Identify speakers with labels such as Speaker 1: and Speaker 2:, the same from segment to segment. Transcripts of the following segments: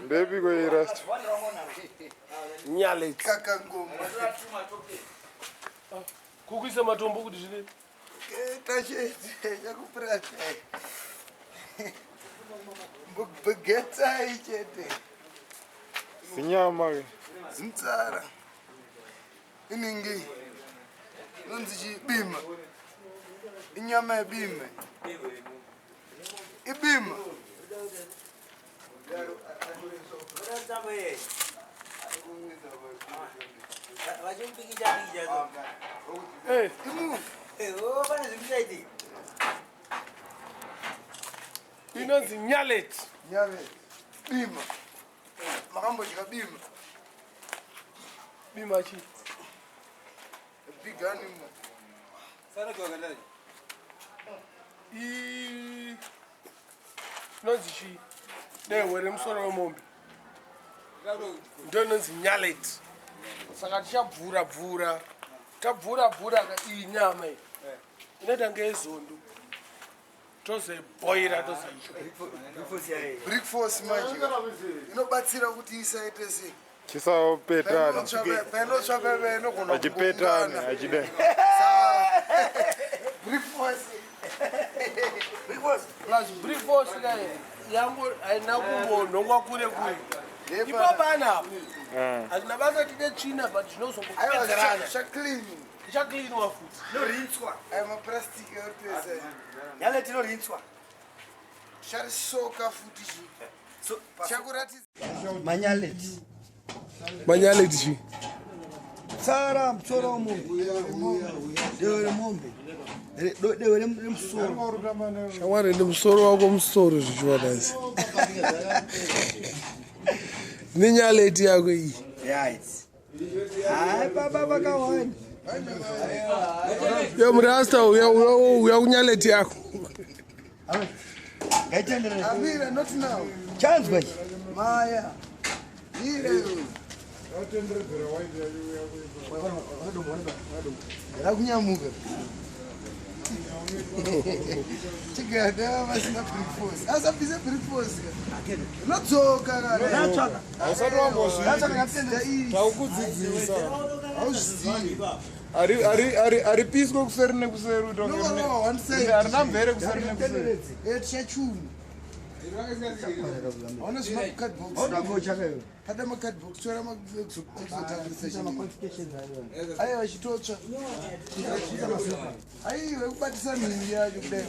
Speaker 1: Baby go rest.
Speaker 2: Nyale.
Speaker 3: Kakangoma.
Speaker 2: Kukuisa matombo kuti zvine.
Speaker 3: Tache yakupirata. Bugeta ichete.
Speaker 1: Sinyama.
Speaker 3: Zintsara. Iningi. Nonzi chibima. Inyama yebima. Ibima.
Speaker 2: Hey, inonzi nyalet.
Speaker 3: Nyalet. Bima. Makambo chikabima.
Speaker 2: Bima chi.
Speaker 3: Big animal.
Speaker 4: Sana kwa gani?
Speaker 2: Nonzi chi. Were musoro wemombe. Ndononzi nyalet. Saka tichabvura tabvura inyama iyi inoita ngezondo tozoibhoira
Speaker 3: Brick force manje inobatsira kuti isaite sei
Speaker 1: Chisapetana.
Speaker 3: penotsvaka inogona
Speaker 1: Achipetana, achide.
Speaker 3: brick force
Speaker 2: plus brick force yangu haina kumbonhongwa kure ipapana hazina basa tine tsvina but tinozongopedzerana ichaklinwa futi
Speaker 3: norinswa aya mapurasitiki aripesa
Speaker 4: Yale tinorinswa.
Speaker 3: charisoka futi chakuratidza
Speaker 2: manyaleti chi
Speaker 4: Sara msoro mungu. Dewe mombe. Dewe msoro.
Speaker 2: shamwari ndimusoro wako musoro zvichivanasi nenyaleti yako iyi
Speaker 4: Right. Hai baba bakawani.
Speaker 2: yo murasta uya kunyaleti yako
Speaker 4: Gaitendere.
Speaker 3: amira not now
Speaker 4: Chance boy.
Speaker 3: maya ile rakunyamuka chigada vasina brick force asabvise brick force unodzoka kana
Speaker 1: Asati wambozviita. Taukudzidzisa.
Speaker 3: hauzvizivi
Speaker 1: Ari pisco kuseri nekuseri utonge. Arina mvere kuseri nekuseri.
Speaker 3: tichachunu aona zvima cardbox pada macardbox tora aiwa chitotsva aiwe kubatisa mhingi yacho kudai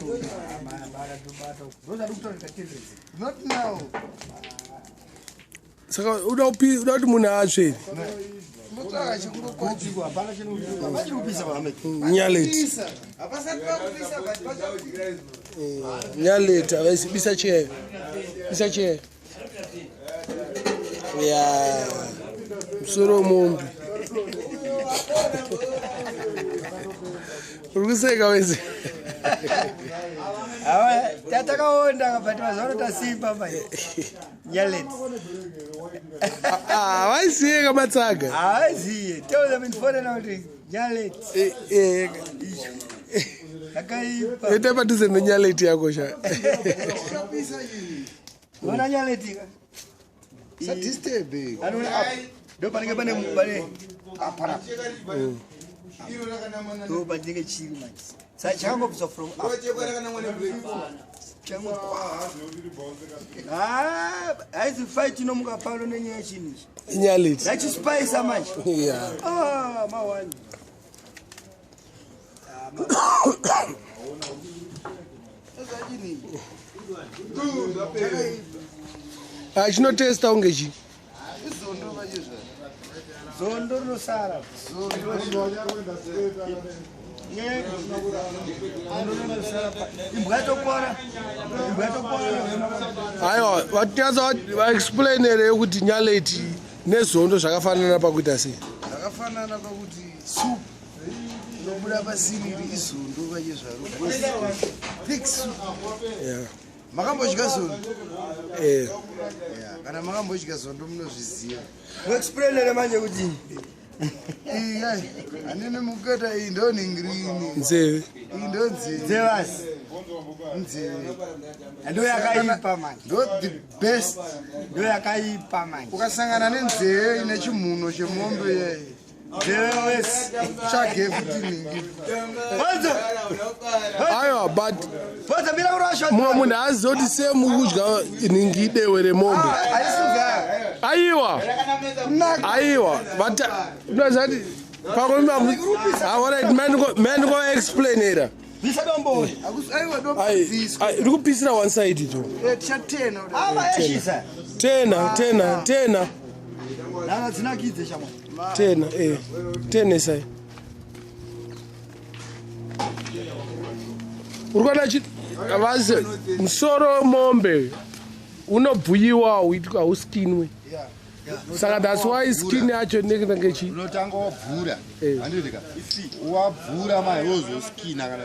Speaker 3: not now
Speaker 2: saka uda kuti munhu atsveni
Speaker 3: unotsvaka
Speaker 2: nyaleti
Speaker 3: hapasati pakupisa but
Speaker 2: nyaleti avaisi bisa cheyo ya musoro womombe uri kuseka wese
Speaker 4: Awa tatakaonda but mazoro tasimba bai. Nyalet.
Speaker 2: vaisiyeka matsaga
Speaker 4: Aziye. Tell them in foreign country. Nyalet. Akaipa.
Speaker 2: ete padhuze nenyaleti yako sha
Speaker 4: Wana nyalet.
Speaker 3: sadisturbe
Speaker 4: Anona up. Do panenge pane apara. Do panenge chiri manje. Sa chango pisa from up. Chango. Aizi fight inomuka palo nenyaya chini.
Speaker 2: inyaleti
Speaker 4: Nachi spice manje.
Speaker 2: ya
Speaker 4: Mawani.
Speaker 2: chinotesta unge chi
Speaker 4: Zondo no Sara.
Speaker 2: aiwa vatinatsa vaexplainere kuti nyaleti nezondo zvakafanana pakuita sei
Speaker 3: zvakafanana pakuti soup inobuda pasiniri izondo vachezvaro pig soup makambodya zondo kana makambodya zondo munozviziva
Speaker 4: Muexplainere manje kuti
Speaker 3: iya hanini mukata iyi ndonhingirini
Speaker 2: nzeve
Speaker 3: iyi ndonzeve
Speaker 4: Zevasi. ndo yakaipa manje
Speaker 3: Not the best.
Speaker 4: ndo yakaipa manje
Speaker 3: Ukasangana nenzee ine chimuno chemombe ye.
Speaker 4: Yes.
Speaker 3: Chage futhi ningi.
Speaker 2: aiwa but
Speaker 4: Bhodza mina kurashwa
Speaker 2: mumwe munhu azoti semukudya ningidewe remombe aiwa aiwa unozati pakomaniko
Speaker 4: bisadomboni
Speaker 3: Aiwa dombiziswa.
Speaker 2: ndikupisira one side to
Speaker 3: Chatena.
Speaker 4: aba eshisa
Speaker 2: 10
Speaker 4: lana dzinakidze shamwa
Speaker 2: 10 sai urikona vazi musoro mombe unobhuyiwa hauskinwe saka that's why skin yacho ngechi
Speaker 5: unotanga wabvura handika wabvura mayozoskina kana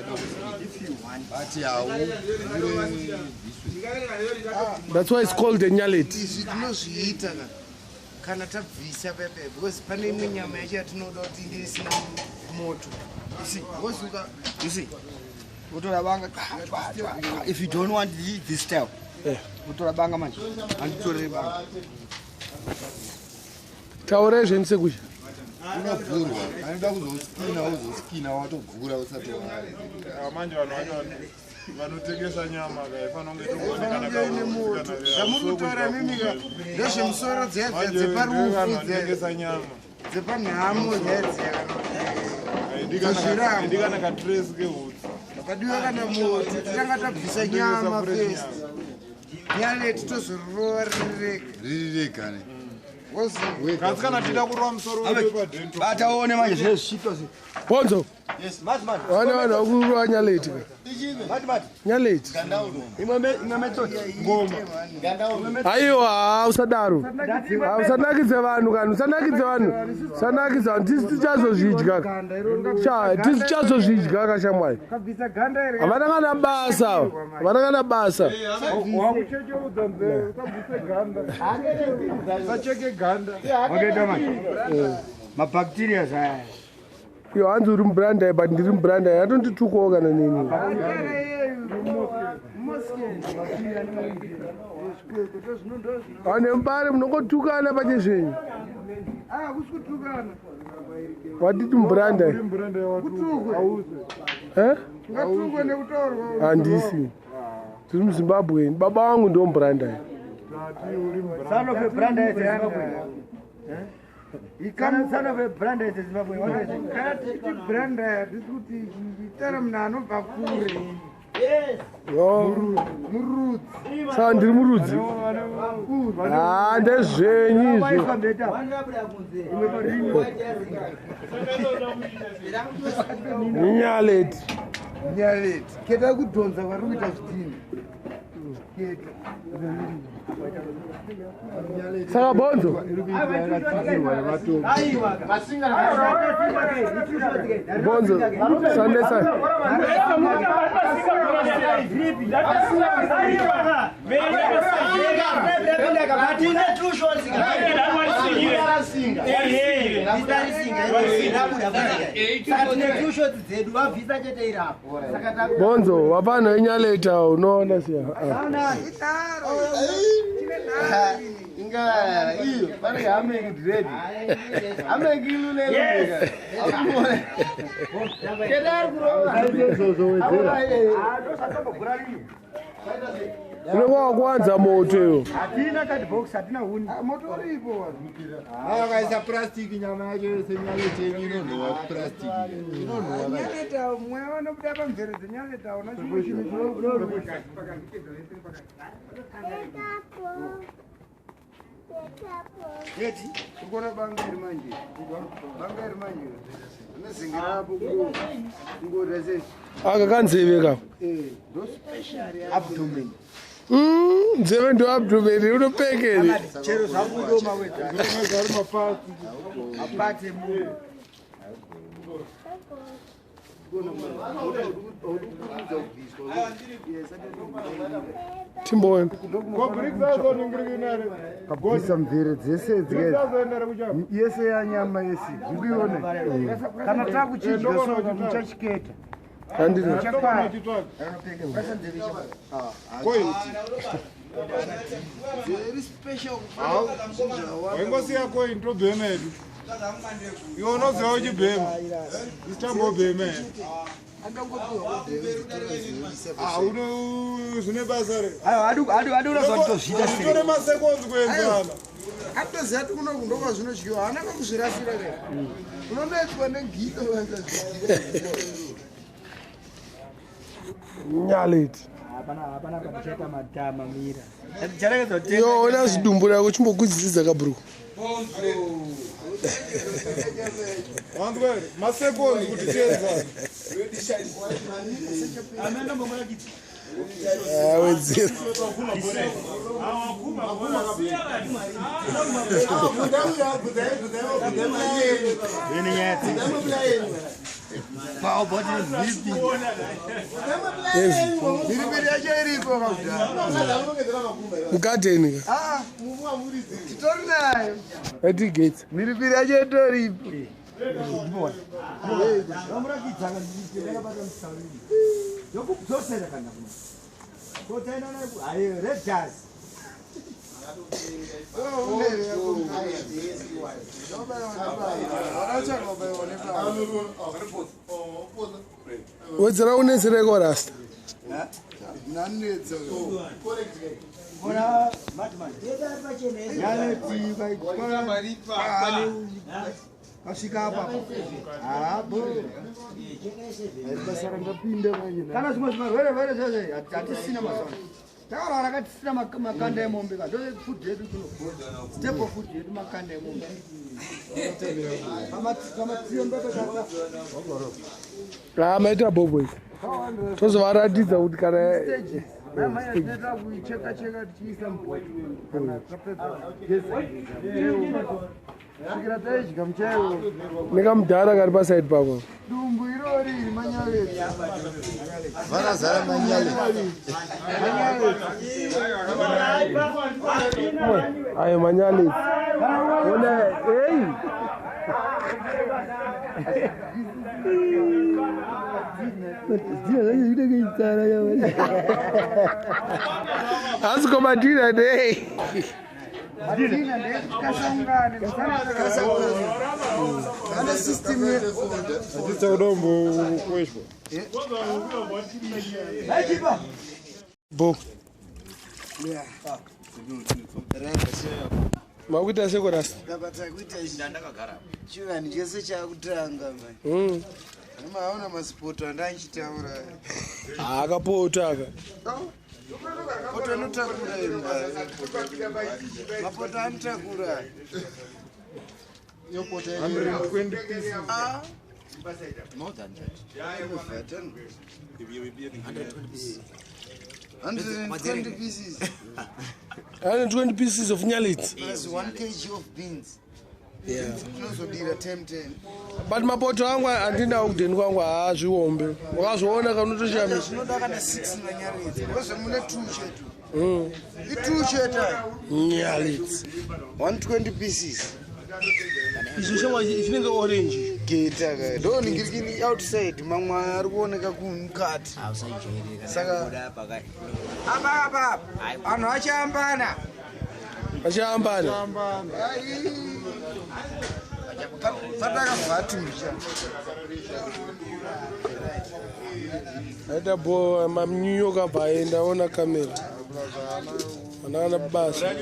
Speaker 5: but
Speaker 2: that's why it's called a nyalet.
Speaker 3: Izvi tinozviita kana tabvisa pepe because pane imwe nyama yacho yatinoda kuti inge isina moto.
Speaker 4: you see utora banga if you don't want this style utora banga manje anditorere banga
Speaker 2: taure zvenisekusha
Speaker 5: unobvurwa anoda kuzoskina watobvura usati
Speaker 1: manje vanhu vanotengesa nyama
Speaker 3: Zvamunotaura mimika ndezvemusoro dzeparufu dzepanhamo
Speaker 1: ndikana katresi kehudzi
Speaker 3: akadiwa kana moti titanga tabvisa nyama first nyaleti tozorova
Speaker 5: ririrega
Speaker 1: kasi kana tida kurova musoro wepadento
Speaker 4: bataone manje zvezvisvito
Speaker 2: bonzo
Speaker 4: yes mati
Speaker 2: vane vanhu vakurova nyaleti nyaleti
Speaker 4: imwe method
Speaker 2: aiwa usadaro usanakidze vanhu kana usanakidze vanhu tisi tichazozvidya kashamwai havana kana basa
Speaker 1: wakuchecheudza nzee usabvise ganda usacheke ganda
Speaker 4: wakaita manje mabacteria zaya
Speaker 2: iyo hanzi uri mubrandai but ndiri mubrandai atonditukawo kana nini ane mubare munongotukana pache zvenyu watiti mubrandai handisi tiri muzimbabwe baba wangu ndo mubrandai
Speaker 4: son of a brand is Zimbabwe. He comes son of a brand is Zimbabwe. What is it?
Speaker 3: Kati branda ndikuti nditara munhu anobva kure.
Speaker 2: murudzi saka ndiri murudzi ndezvenyu izvi nyaleti
Speaker 3: keda kudhonza vari kuita zvitini
Speaker 2: saka bonzo bonzo sandesa bonzo wapana wenyaleta unoona siya
Speaker 5: inga iyo pane hamengi dread hamengi ilulele kedar
Speaker 2: unenge wakuwanza moto iyo
Speaker 4: hatina kadbox hatina huni
Speaker 3: moto uripo
Speaker 5: akaisa plastic nyama yacho yose nyalete inonhuwa plastic inonhuwa
Speaker 3: nyaleta mwe vanobuda pamvere dzenyaleta una yeti ukona banga iri manje anezingirapo kungodase
Speaker 2: akakanzeve ka
Speaker 4: abdomen
Speaker 2: nzeve ndo abdomeni unopekeri
Speaker 4: chero zvakudoma wega
Speaker 1: ari mapasi
Speaker 4: apate munhu
Speaker 2: timboni
Speaker 3: kabvisa mvere dzese yese yanyama yese zvibione kana takuchidya soka muchachiketa
Speaker 2: handiri
Speaker 3: Very special.
Speaker 1: waingosiya coin tobhema edu iwe unoziva uchibhema isichambobhema zvine basa retore masekonzi kuenzana
Speaker 3: Atoziva kuti kuno kundoka zvinodyiwa haana kakuzvirasira re unondoedzwa negito
Speaker 2: nyaleti
Speaker 4: hapana pachaita matama mira
Speaker 2: yo ona zvidumbu rako chimbokudzidzisa kabro
Speaker 1: wanzwere masekonzi kuti tienzana
Speaker 2: wedzera
Speaker 3: miripiri yacho iriko
Speaker 2: mukadheni
Speaker 3: titori nayo
Speaker 2: atigeti
Speaker 3: miripiri yacho itoripo
Speaker 2: wedzera unetsereko rasta
Speaker 4: kasvika apa kana zvimwe zvimarwere zvese hatisina mazuva takarara katisina makanda emombe kadose food yedu step of food yedu makanda emombe
Speaker 2: maita bobo izvi tozovaratidza kuti kana
Speaker 3: tinoita kuicheka cheka tichiisa mubhoti kana tapedza svikira taidya muchaiwo
Speaker 2: nekamudhara kari pasaidi pako
Speaker 3: dumbu irori iri manyaleti
Speaker 5: vanazara manyaleti
Speaker 2: ayo manyaleti ona ei hanzi komadina nei
Speaker 1: atitsaudombokweshwa
Speaker 2: bo makuita seko rasta
Speaker 3: ndapatakuita chivanhu chese chakutanga maona masipoto andanchitaura
Speaker 2: akapota aka
Speaker 3: poto anotakura imba mapoto anotakura
Speaker 1: 120 pieces.
Speaker 3: More than that. 120 pieces. 120 pieces.
Speaker 2: 120 pieces of nyaleti
Speaker 3: Plus 1 kg of beans.
Speaker 2: Yeah.
Speaker 3: Tinozodira 10.
Speaker 2: But mapoto angu handinawo kudheni kwangu haazviombe wakazviona kanotoshamisa
Speaker 3: zvinoda kana 6 manyareti kozve mune 2 chetu i2 cheta
Speaker 2: nyaleti
Speaker 3: 120 pieces
Speaker 2: izvo shangwa chinenge orange
Speaker 3: geta ka ndo ningirikini outside mamwe ari kuoneka kumukati saka apa anhu achaambana
Speaker 2: achiambana
Speaker 3: fatakavhatusha
Speaker 2: aita bo manew york abva aenda ona kamera anakana basa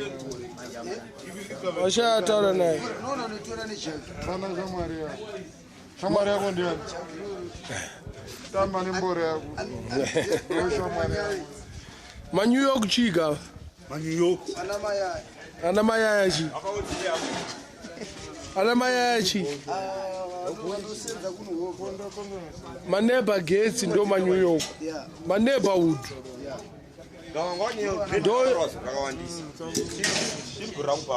Speaker 2: vachataura naye
Speaker 3: noona notora nejeki
Speaker 1: Sana shamwari yako ndiani? Tamba ni mbore yako. Shamwari yako.
Speaker 2: manew york chiga ana mayaya chi ana mayaya chi
Speaker 3: vandosenza kunohokonda
Speaker 2: maneighbor gates ndo manew york maneighborhood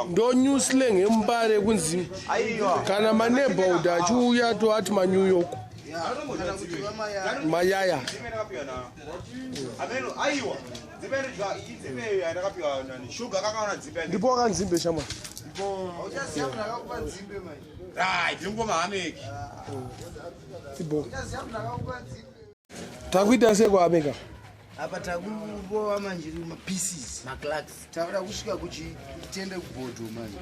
Speaker 2: ndo new slang yemubare kunzi kana maneighborhood achiuya toati manew york mayaya ndipo wakanzimbe shama
Speaker 3: uchaziva munhu akakupa nzimbe mai
Speaker 1: Ndingoma hameki.
Speaker 2: ibo
Speaker 3: uchaziva munhu akakupa nzimbe
Speaker 2: takuita sekwameka
Speaker 3: apa takurowa manje mapieces maclarks takuda kusvika kuchitende kubhodho manje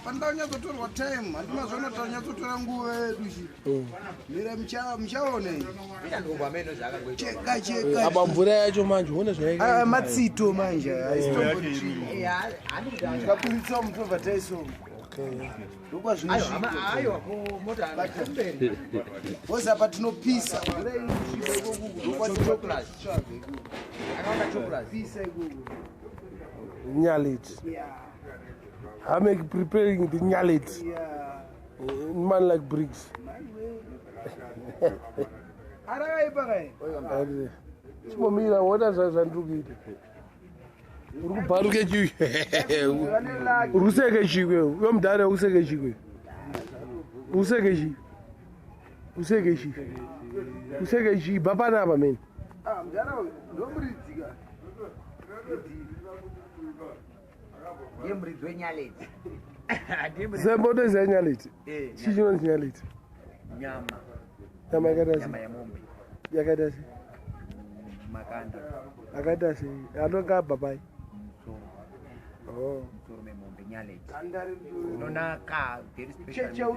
Speaker 3: pandau nyatsotorwa time handimazvaona tanyatsotora nguva yedu mira muchaone cheka cheka
Speaker 2: apa mvura yacho manje une
Speaker 3: matsito manje tikaburitsa mutobva taisoma ndokwa zvinozvozi apa tinopisa
Speaker 2: nyalet I make preparing the nyalet man like bricks chimomira wona zvazvandikuita uri kubharuke chiwi uri kuseke chikwe uyo mudhare ukuseke chikwe useke chi useke chi useke chi bapanapa meni semboto zenyaleti chii chinonzi nyaleti nyama yakaita sei akaita sei anonga ababai
Speaker 6: inonaka very special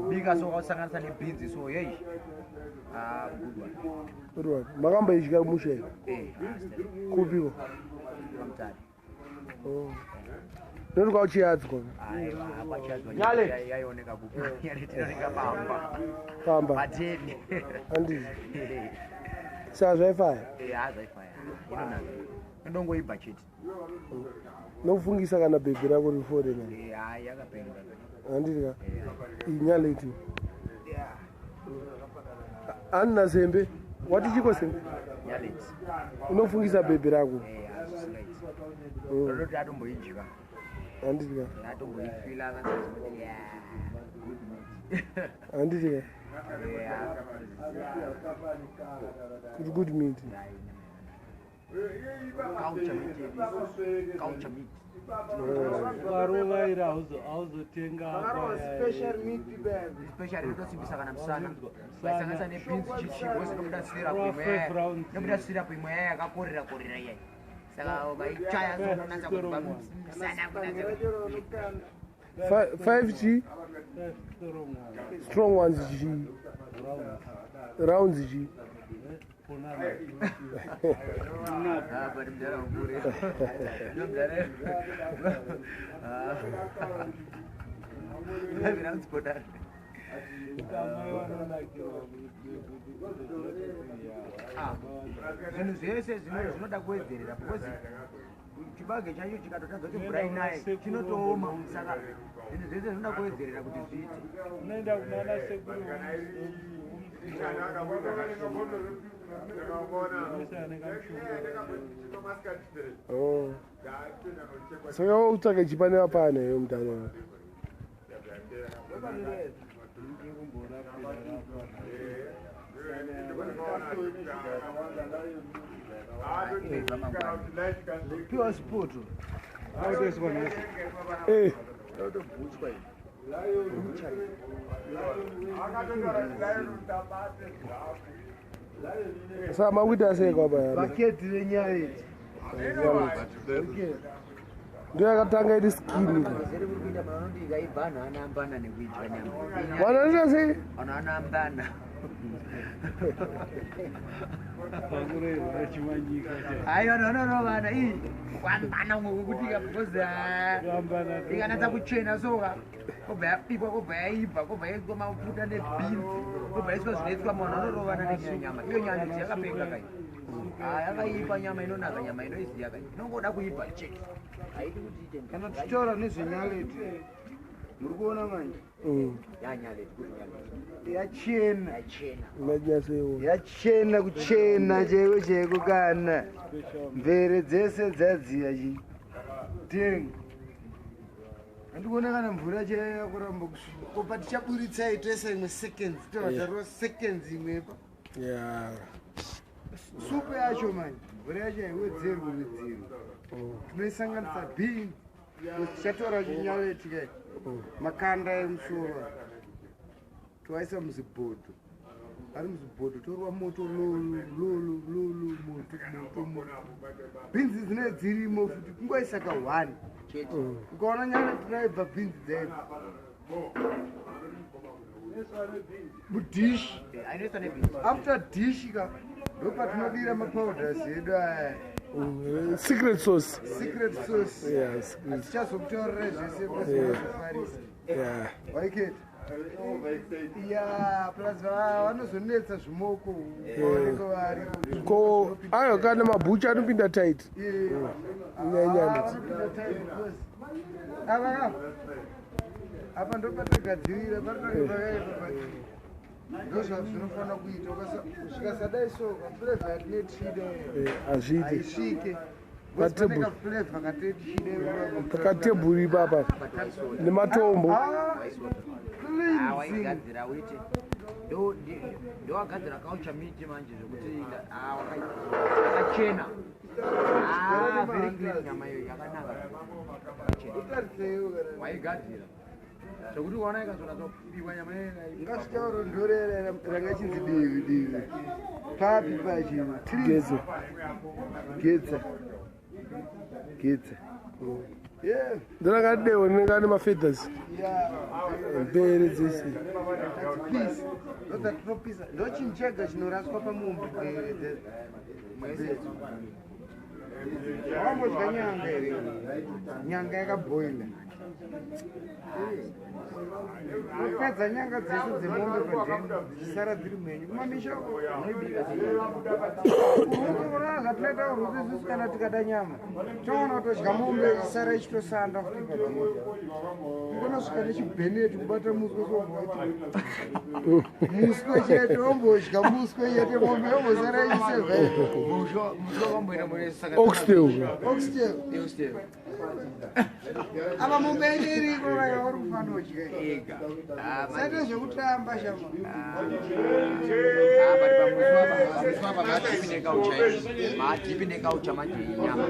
Speaker 6: bika so kausanganisa nebhinzi so yei
Speaker 2: good one makamboidya musha kupiko noti kwauchiyadzwa
Speaker 6: yaioneka kuyaioneka
Speaker 2: pamba
Speaker 6: pateni
Speaker 2: andii saa zvaifaya
Speaker 6: zvaifaya inonaka inongoibva chete
Speaker 2: nokufungisa kana bhebhi rako riforena
Speaker 6: yakapenga
Speaker 2: handika inyaleti handina sembe wati chiko sembe unofungisa bhebhi rako
Speaker 6: roti atomboidya
Speaker 2: handitika
Speaker 6: atomboifila
Speaker 2: handitika kuti good meat
Speaker 6: culture meat
Speaker 7: varovaira hauzotenga
Speaker 6: especially inotosimbisa kana musana vaisanganisa nebhinzi chichigosi nomuda sirapu imwe yaya yakakorera korera iyai saka vaichaya zononatsa kuti vamusana
Speaker 2: 5G strong ones G rounds G
Speaker 6: zvinhu zvese zvinoda kuwedzerera because chibage chacho chikatotadza kuti mvura inaye chinotooma saka zvinhu zvese zvinoda kuwedzerera kuti zviite
Speaker 7: unoenda kunana sekuru
Speaker 2: saka utsvake chipaneva pane yo mutano
Speaker 3: pure sport
Speaker 2: saka makuita sei kwaba
Speaker 3: baketi renyareti
Speaker 2: ndio yakatanga iri skini wanaita sei
Speaker 6: aivananonovana ii kwambana mwekukutika because ikanatsa kuchena soka kobva yabikwa kobva yaibva kobva yaiswa mafuta nebhinzi kobva yaiswa zvinoiswa munhu anorovana nenyama iyo nyama yakapenga kai yakaipa nyama inonaka nyama inoiziya kai inongoda kuibva chete haidi kuti ite
Speaker 3: kana tichitaura nezvenyaleti muri kuona manje
Speaker 6: yanyaleti kuti
Speaker 3: nyaleti yachena kuchena cheko cheko kana mvere dzese dzadziya chi tenga handikuona kana mvura chayakuramba kusvika kopa tichaburitsai toisa imwe seconds tovatarwa seconds imwepa supu yacho manje mvura yacho haiwedzerwi wedzerwi tinoisanganisa bhini tichatora chinyaleti kai makanda emusoro tovaisa muzibhodho ari muzibhodho torwa moto lulu moto bhinzi dzine dzirimo futi kungoisaka 1 ukaona nyana tinaibva bhinzi dzedu mudish after dish ka ndopatinodira mapowders edu aya
Speaker 2: secret sauce
Speaker 3: hatichazokutorera zvese kwafarisa waiketi ya plus vanozonetsa zvimoko vaoneka vari
Speaker 2: ko ayo kana mabhucha anopinda tight
Speaker 3: apa ndopatagadzirira parinakaipa ndozvazvinofanira kuita zvikasadai so flavor yatinetide haisvike
Speaker 2: pakatebhuri papa nematombo
Speaker 6: waigadzira uite ndowagadzira kaucha miti manje zvokuti akachena very clean nyama iyo yakanaka waigadzira zvokuti uona ikazonatsopiwa nyama
Speaker 3: ngasitaurondorera ranga chinzi divi papi pachino getsa
Speaker 2: ndinakadewo ndinenge mafeathers mbere dzese
Speaker 3: ndochinchega chinoraswa pamumbi wambodya nyanga ere nyanga yakabhoila kupedza nyanga dzese dzemombe padheni dzisara dziri mwenyu kumamisha zvatinoita uruzizisi kana tikada nyama toona kutodya mombe isara ichitosanda futi padheni unonosvika nechibheneti kubata muswe muswe chete ombodya muswe chete mombe ombosara
Speaker 2: oxtail
Speaker 3: apa mombe yacho iriko vaya vari kufanira kudya ega saite zvekutamba shama
Speaker 6: matipi nekaucha manje inyama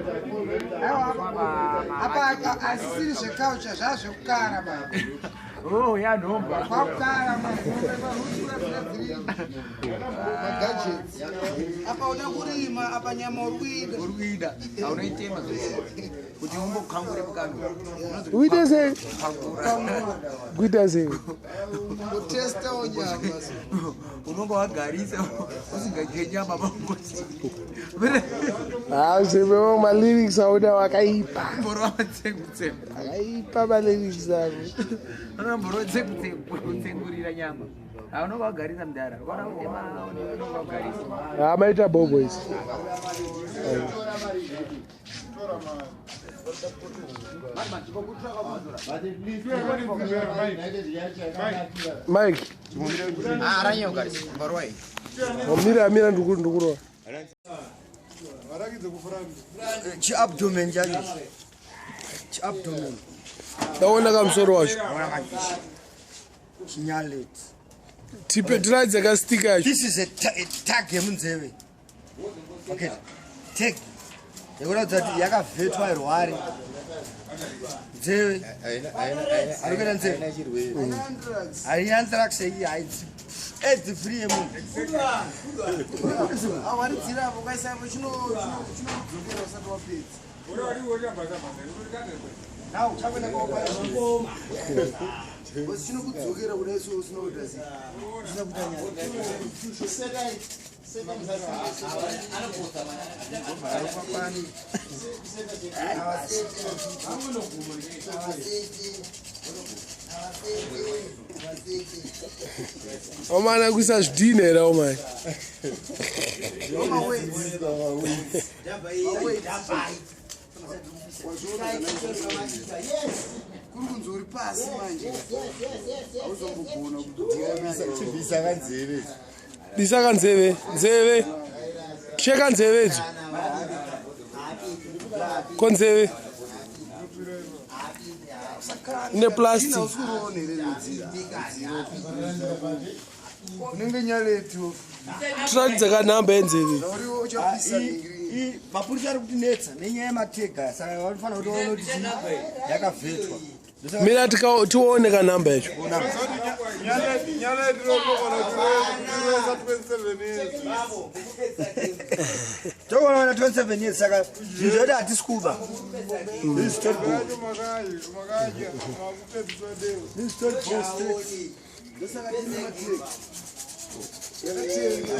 Speaker 3: apa asisiri zvekaucha zvazvekukara baba
Speaker 6: yanomba
Speaker 3: kwakukara magadgets apa uda kurima apa nyama
Speaker 6: urikuida aunoitema kuti umbokangure mukano
Speaker 2: uite sei kuita sei
Speaker 3: kutestawo nyama
Speaker 6: unonga wagarisa usingadye nyama pangosi
Speaker 2: zvemewo malyrics auda wakaipa
Speaker 6: akaipa
Speaker 2: malyrics ako
Speaker 6: akamborotsekutengurira nyama unonga wagarisa mudhara wagarisa
Speaker 2: maita bobois Mike wamira ndikurova
Speaker 4: chiabdomen chacho chiabdomen
Speaker 2: ndaona kamusoro wacho
Speaker 4: chinyaleti
Speaker 2: tipe tiradze kastika yacho.
Speaker 4: This is a tag yemunzeve okay tag yekuratidza kuti yakavhetwa rwari nzeve arikuita nzeve haina anthrax iyi AIDS free yemunhu
Speaker 3: awaridzirapo kaisapo chinodzokera usati wapedza now chakwenda kwaopaosi chinokudzokera kudai so usinokuita sei usina kuita
Speaker 2: omana kuisa zvidhinera omai
Speaker 3: kunzuri pasi manje auzombogona
Speaker 5: chibvisa kanzeve
Speaker 2: disa kanzeve nzeve cheka nzevedzo konzeve neplastic
Speaker 3: unenge nyaletu
Speaker 2: tiratidza kanhamba yenzeve
Speaker 4: mapurisa ari kutinetsa nenyaya yematega saka vanofanira kuti vaone kuti yakavhetwa
Speaker 2: mina tione kanamba yacho
Speaker 1: nyala ndinokona kureza 27 years
Speaker 4: tokoona 27 years saka zvizvoti hatisi kuba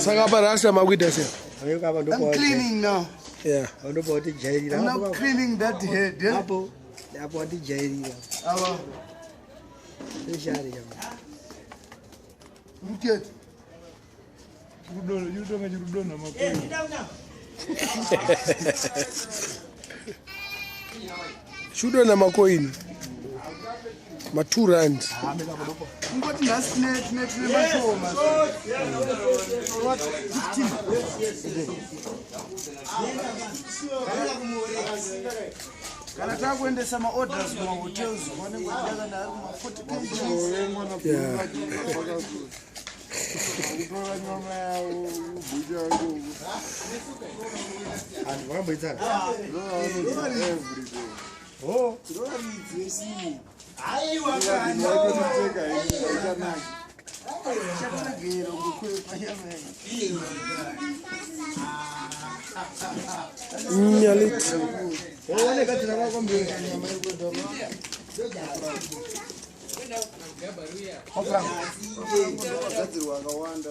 Speaker 2: saka parasta makuita sei
Speaker 3: I'm cleaning now.
Speaker 2: yeah
Speaker 4: ndopa utijairira
Speaker 3: I'm now cleaning that head. Yeah?
Speaker 4: apo watijairira
Speaker 3: Our
Speaker 4: eshari
Speaker 3: look at
Speaker 1: yudonga chirudona makuru
Speaker 2: shudo namakoini ma2 rand
Speaker 3: ngoti nhasi tine mashoma. What? 15. Kana takuendesa maorders kumahotels vanenge vachidakana ari kuma 40 kg.
Speaker 2: yeah
Speaker 1: kutora nyama yavo ubuja yangu
Speaker 4: anhu vakamboitsara
Speaker 3: Chakagero ngokwepa nyama
Speaker 2: nyalit
Speaker 3: onekadzira kwakwambiri nyama irikwedhama gadzirwa akawanda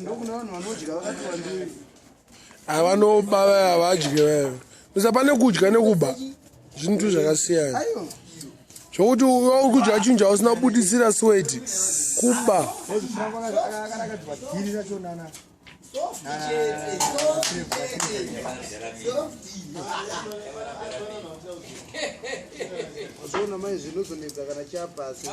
Speaker 3: ndokune vanhu vanodya vakati wandiri
Speaker 2: avanoba havadye vevo usa pane kudya nekuba zvinhu zvakasiyana
Speaker 3: aiwa
Speaker 2: zvokuti kudya chinja usina kubudisira sweti kuba
Speaker 4: akadhiri rachonana
Speaker 3: zona mai zvinozonedza kana chiabhasi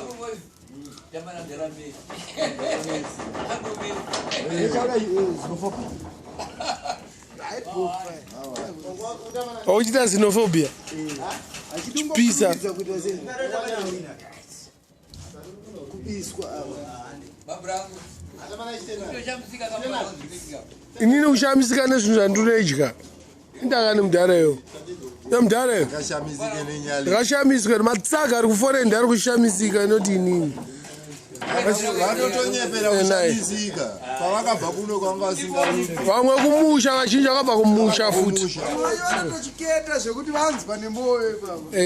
Speaker 2: auchita xenophobia pisa
Speaker 3: kubiswa
Speaker 2: inini kushamisika nezvinhu zvandinoidya indakani mudhareyo nemudhareyo
Speaker 5: Kashamizike nenyali.
Speaker 2: ndakashamisika nematsaga ari kuforenda ari kushamisika inoti inini
Speaker 5: Vanotonyepera kushamizika. Pavakabva kuno kwanga vasingaruti.
Speaker 2: vamwe kumusha vazhinji vakabva kumusha futi
Speaker 3: tochiketa zvekuti vanzwa nemwoyo baba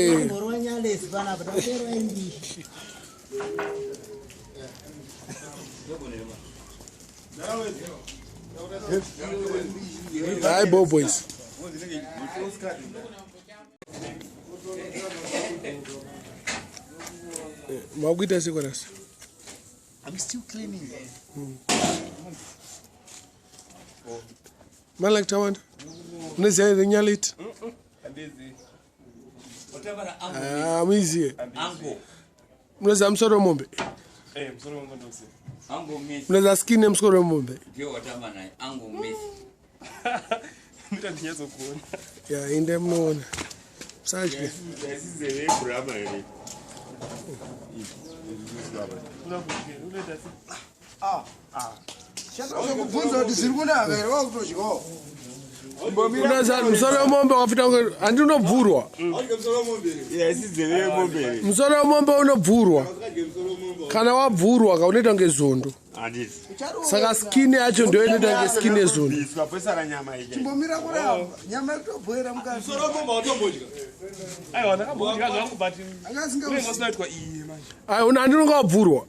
Speaker 2: hai boboys makuita sekorasa
Speaker 3: I'm still cleaning.
Speaker 2: malike tawanda uneziya renyaliti muiziye munoziya musoro wemombe munoziya skini yemusoro wemombe ya inde munoona musadye
Speaker 3: Shakubvunza kuti zviri kunaka here wakutodyawo.
Speaker 2: unoziya musoro wemombe wakafita handinobvurwa musoro wemombe unobvurwa kana wabvurwa kaunoita ngezondo saka skini yacho ndio inoita ngeskini yezondo
Speaker 3: Chimbomira kuramba nyama irikutobhoira mukati.
Speaker 2: ai handinonga wabvurwa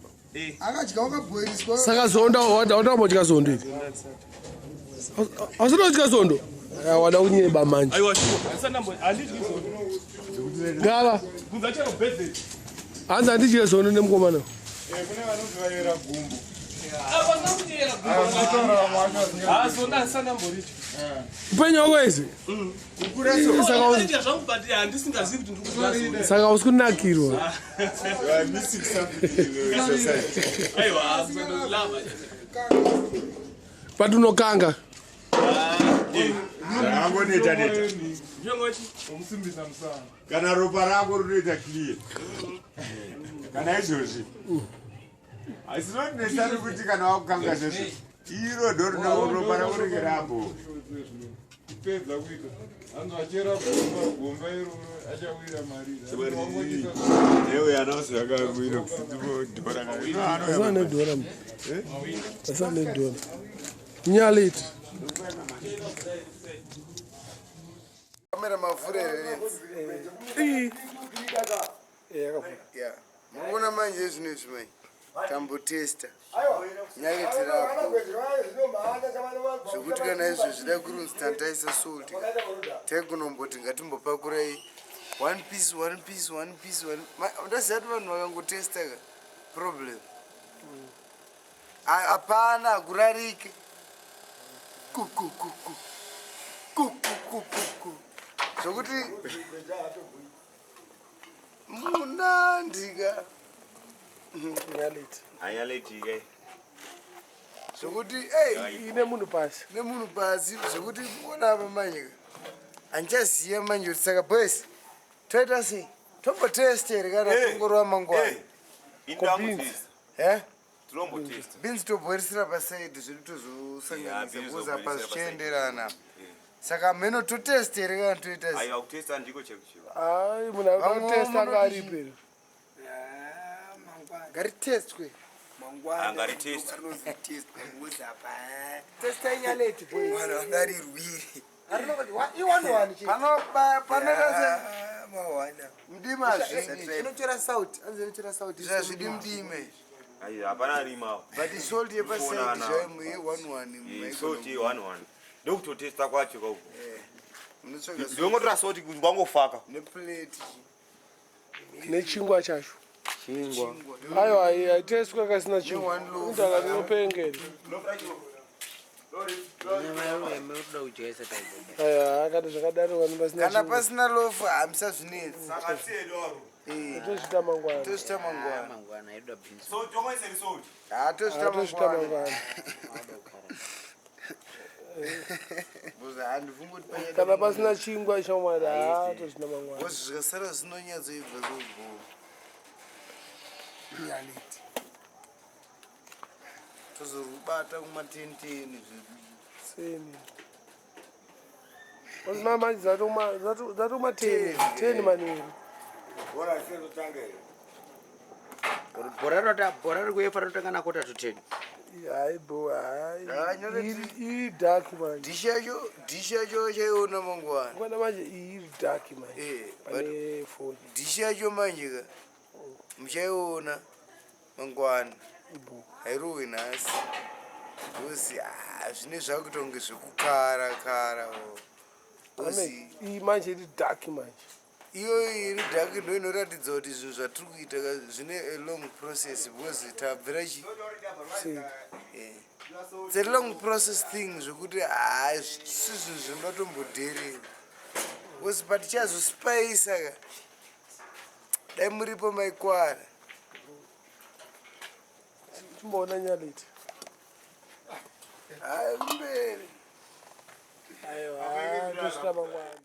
Speaker 3: Akadya wakabhoiriswa.
Speaker 2: saka zondo wandambodya zondo iri hausindodya zondo wada kunyeba manje ngava hanzi handidye zondo nemukomana upenyu wako ezi saka usi kunakirwa patunokanga
Speaker 5: kana ropa rako rinoita clear kana izvozvi asinonetsani kuti kana wakukanga zvozvo iro ndo ropa rako ringe rapo
Speaker 1: pedza kuita anzvachera gomba iroro achawira marira
Speaker 5: ewe anozi akawira kusidhora
Speaker 2: asane dhora asane dhora nyaliti
Speaker 3: kamera mavhura here muona manje zvinezvi mai tambotesta nyaletirapo zvokuti kana izvo zvida kurunzi tantaisa salt taikunomboti ngatimbopakurai 1 piece ndaziva kuti vanhu vakangotesta ka problem hapana hakurarike zvokuti munandika
Speaker 5: anyaletika
Speaker 3: zvokuti
Speaker 2: nemunhu pasi
Speaker 3: nemunhu pasi zvokuti muona apa manje handichaziva manje kuti saka boys toita sei tombotesta here kana tongorova mangwana beans tobhorisira pasaidi zvedu tozosanganisa bcause apa zvichienderana saka mheno totesta here kana toita sei
Speaker 2: ai munhu akatotesta anga ariperi
Speaker 3: ngaritestwe testa inyaleti mwana wangarirwiri mdima zvinochera sauti anzinochera sauti zvazvidi mdime
Speaker 5: hapana rima
Speaker 3: but salt yepasaidi zvaimu ye11
Speaker 5: ndokutotesta kwacho kauko ndongotora soti kuti wangofaka
Speaker 3: neplate
Speaker 2: nechingwa chacho aiwa haiteswe kasina chingwa indaka rinopengera akati zvakadaro vanhu pasina
Speaker 3: kana pasina lofu hamisa zvinetsi
Speaker 2: tozvita mangwana
Speaker 3: tozvita mangwana
Speaker 2: tozvita mangwana kana pasina chingwa chamwari tozvita mangwana
Speaker 3: zvikasara zvinonyatsoibva zobhoo nyaliti tozorubata kumatenteni
Speaker 2: seni osina manje zatoma 10 maneri
Speaker 4: bhora riri kuefa rinotanga nakota to 10
Speaker 2: hai bo hai iri dark manje
Speaker 3: dishi yacho chaiona mangwana
Speaker 2: kwana manje iri dark manje pane phone
Speaker 3: dishi yacho manje ka muchaiona mangwana hairohwe nhasi uzi zvine zvakutonge zvekukara kara
Speaker 2: iyi manje iri dark manje
Speaker 3: iyoyo iri dark ndo inoratidza kuti zvinhu zvatiri kuita zvine a long process because tabvira it's a long process thing zvekuti si zvinhu zvinotombodherera because patichazospaisa ka dai muripo maikwara
Speaker 2: timboona nyaleti
Speaker 3: hai mberi
Speaker 2: aiwa tosvita mangwana